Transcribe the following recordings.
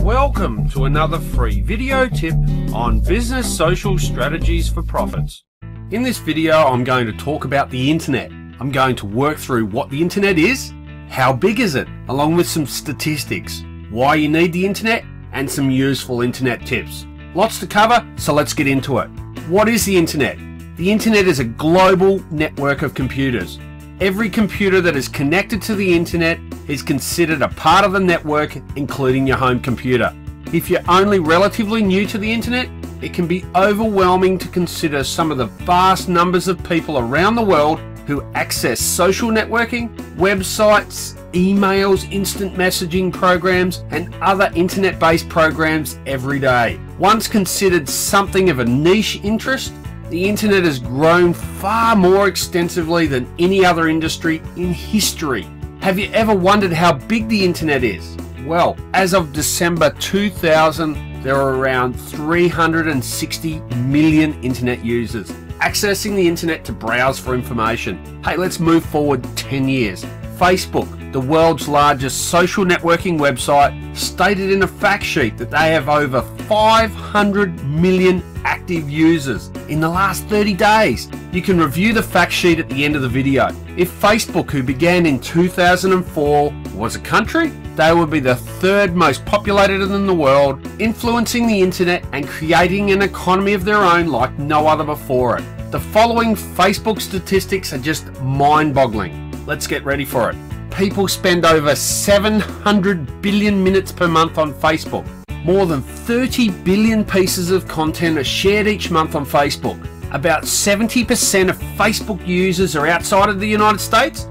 Welcome to another free video tip on business social strategies for profits. In this video, I'm going to talk about the internet. I'm going to work through what the internet is, how big is it, along with some statistics, why you need the internet, and some useful internet tips. Lots to cover, so let's get into it. What is the internet? The internet is a global network of computers. Every computer that is connected to the internet is considered a part of the network, including your home computer. If you're only relatively new to the internet, it can be overwhelming to consider some of the vast numbers of people around the world who access social networking, websites, emails, instant messaging programs, and other internet-based programs every day. Once considered something of a niche interest, the internet has grown far more extensively than any other industry in history. Have you ever wondered how big the internet is? Well, as of December 2000, there are around 360 million internet users accessing the internet to browse for information. Hey, let's move forward 10 years. Facebook, the world's largest social networking website, stated in a fact sheet that they have over 500 million active users in the last 30 days. You can review the fact sheet at the end of the video. If Facebook, who began in 2004, was a country, they would be the third most populated in the world, influencing the internet and creating an economy of their own like no other before it. The following Facebook statistics are just mind-boggling. Let's get ready for it. People spend over 700 billion minutes per month on Facebook. More than 30 billion pieces of content are shared each month on Facebook. About 70% of Facebook users are outside of the United States.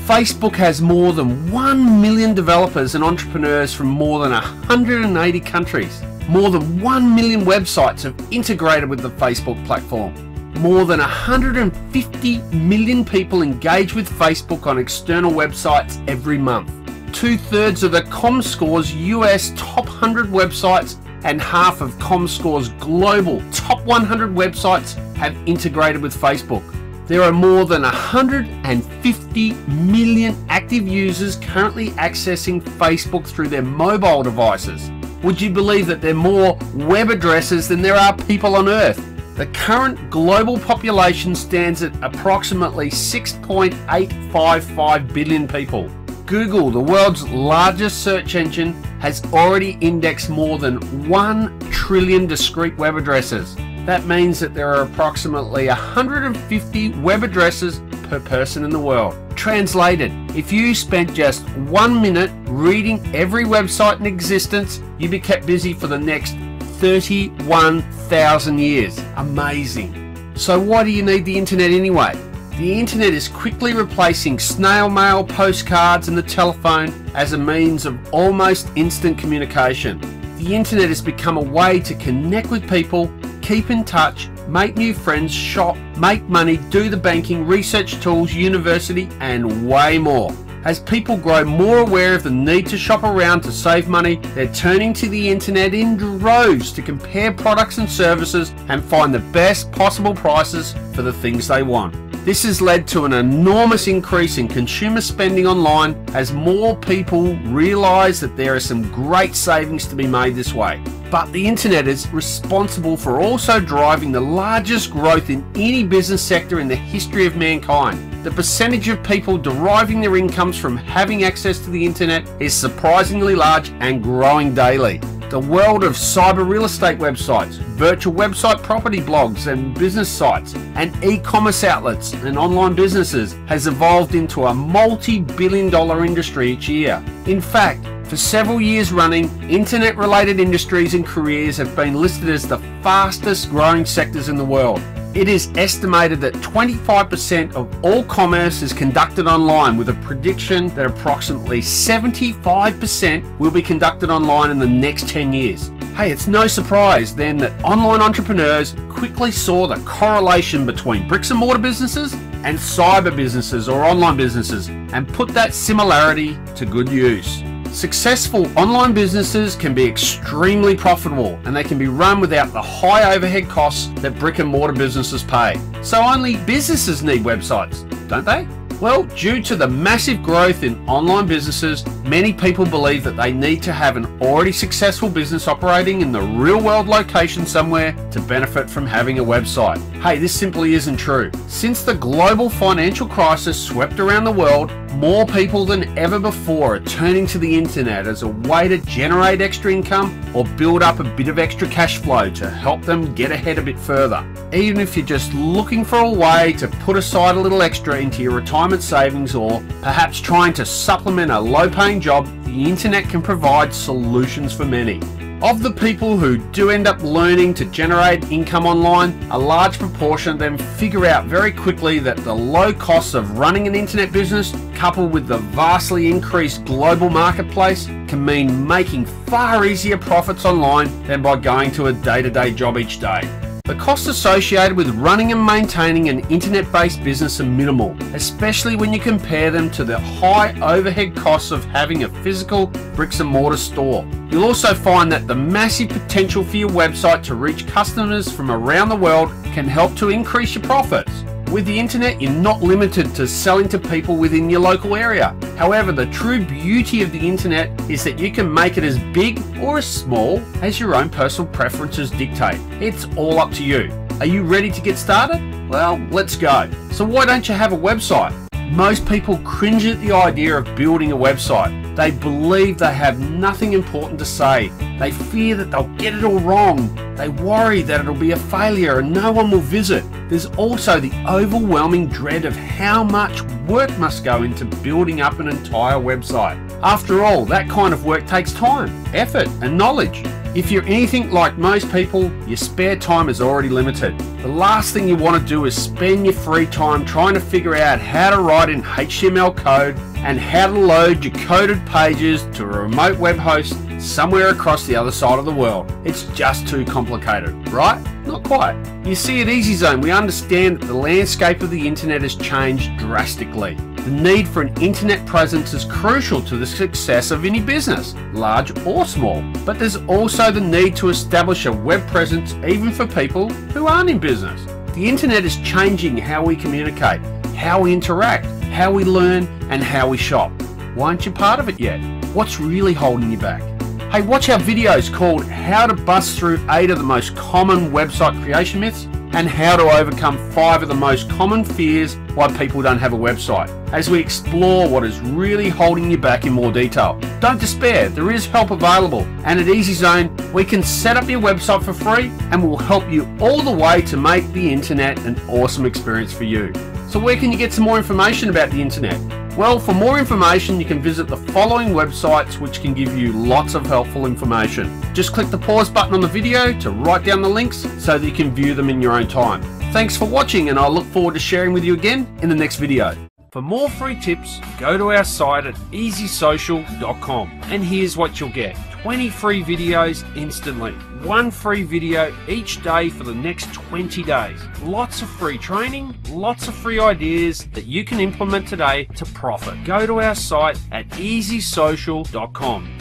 Facebook has more than 1 million developers and entrepreneurs from more than 180 countries. More than 1 million websites have integrated with the Facebook platform. More than 150 million people engage with Facebook on external websites every month. 2/3 of the Comscore's US top 100 websites and half of Comscore's global top 100 websites have integrated with Facebook. There are more than 150 million active users currently accessing Facebook through their mobile devices. Would you believe that there are more web addresses than there are people on Earth? The current global population stands at approximately 6.855 billion people. Google, the world's largest search engine, has already indexed more than 1 trillion discrete web addresses. That means that there are approximately 150 web addresses per person in the world. Translated, if you spent just 1 minute reading every website in existence, you'd be kept busy for the next 31,000 years. Amazing. So why do you need the internet anyway? The internet is quickly replacing snail mail, postcards, and the telephone as a means of almost instant communication. The internet has become a way to connect with people, keep in touch, make new friends, shop, make money, do the banking, research tools, university, and way more. As people grow more aware of the need to shop around to save money, they're turning to the internet in droves to compare products and services and find the best possible prices for the things they want. This has led to an enormous increase in consumer spending online as more people realize that there are some great savings to be made this way. But the internet is responsible for also driving the largest growth in any business sector in the history of mankind. The percentage of people deriving their incomes from having access to the internet is surprisingly large and growing daily. The world of cyber real estate websites, virtual website property blogs and business sites, and e-commerce outlets and online businesses has evolved into a multi-billion-dollar industry each year. In fact, for several years running, internet-related industries and careers have been listed as the fastest growing sectors in the world. It is estimated that 25% of all commerce is conducted online, with a prediction that approximately 75% will be conducted online in the next 10 years. Hey, it's no surprise then that online entrepreneurs quickly saw the correlation between bricks and mortar businesses and cyber businesses or online businesses and put that similarity to good use. Successful online businesses can be extremely profitable, and they can be run without the high overhead costs that brick and mortar businesses pay. So only businesses need websites, don't they? Well, due to the massive growth in online businesses, many people believe that they need to have an already successful business operating in the real world location somewhere to benefit from having a website. Hey, this simply isn't true. Since the global financial crisis swept around the world, more people than ever before are turning to the internet as a way to generate extra income or build up a bit of extra cash flow to help them get ahead a bit further. Even if you're just looking for a way to put aside a little extra into your retirement savings, or perhaps trying to supplement a low-paying job, the internet can provide solutions for many. Of the people who do end up learning to generate income online, a large proportion of them figure out very quickly that the low costs of running an internet business, coupled with the vastly increased global marketplace, can mean making far easier profits online than by going to a day-to-day job each day. The costs associated with running and maintaining an internet-based business are minimal, especially when you compare them to the high overhead costs of having a physical bricks and mortar store. You'll also find that the massive potential for your website to reach customers from around the world can help to increase your profits. With the internet, you're not limited to selling to people within your local area. However, the true beauty of the internet is that you can make it as big or as small as your own personal preferences dictate. It's all up to you. Are you ready to get started? Well, let's go. So why don't you have a website? Most people cringe at the idea of building a website. They believe they have nothing important to say. They fear that they'll get it all wrong. They worry that it'll be a failure and no one will visit. There's also the overwhelming dread of how much work must go into building up an entire website. After all, that kind of work takes time, effort, and knowledge. If you're anything like most people, your spare time is already limited. The last thing you want to do is spend your free time trying to figure out how to write in HTML code and how to load your coded pages to a remote web host somewhere across the other side of the world. It's just too complicated, right? Not quite. You see, at EasyZone, we understand that the landscape of the internet has changed drastically. The need for an internet presence is crucial to the success of any business, large or small. But there's also the need to establish a web presence even for people who aren't in business. The internet is changing how we communicate, how we interact, how we learn, and how we shop. Why aren't you part of it yet? What's really holding you back? Hey, watch our videos called How to Bust Through 8 of the Most Common Website Creation Myths and How to Overcome 5 of the Most Common Fears Why People Don't Have a Website, as we explore what is really holding you back in more detail. Don't despair, there is help available, and at EasyZone we can set up your website for free and we'll help you all the way to make the internet an awesome experience for you. So where can you get some more information about the internet? Well, for more information you can visit the following websites which can give you lots of helpful information. Just click the pause button on the video to write down the links so that you can view them in your own time. Thanks for watching, and I look forward to sharing with you again in the next video. For more free tips, go to our site at easysocial.com, and here's what you'll get. 20 free videos instantly. 1 free video each day for the next 20 days. Lots of free training, lots of free ideas that you can implement today to profit. Go to our site at easysocial.com.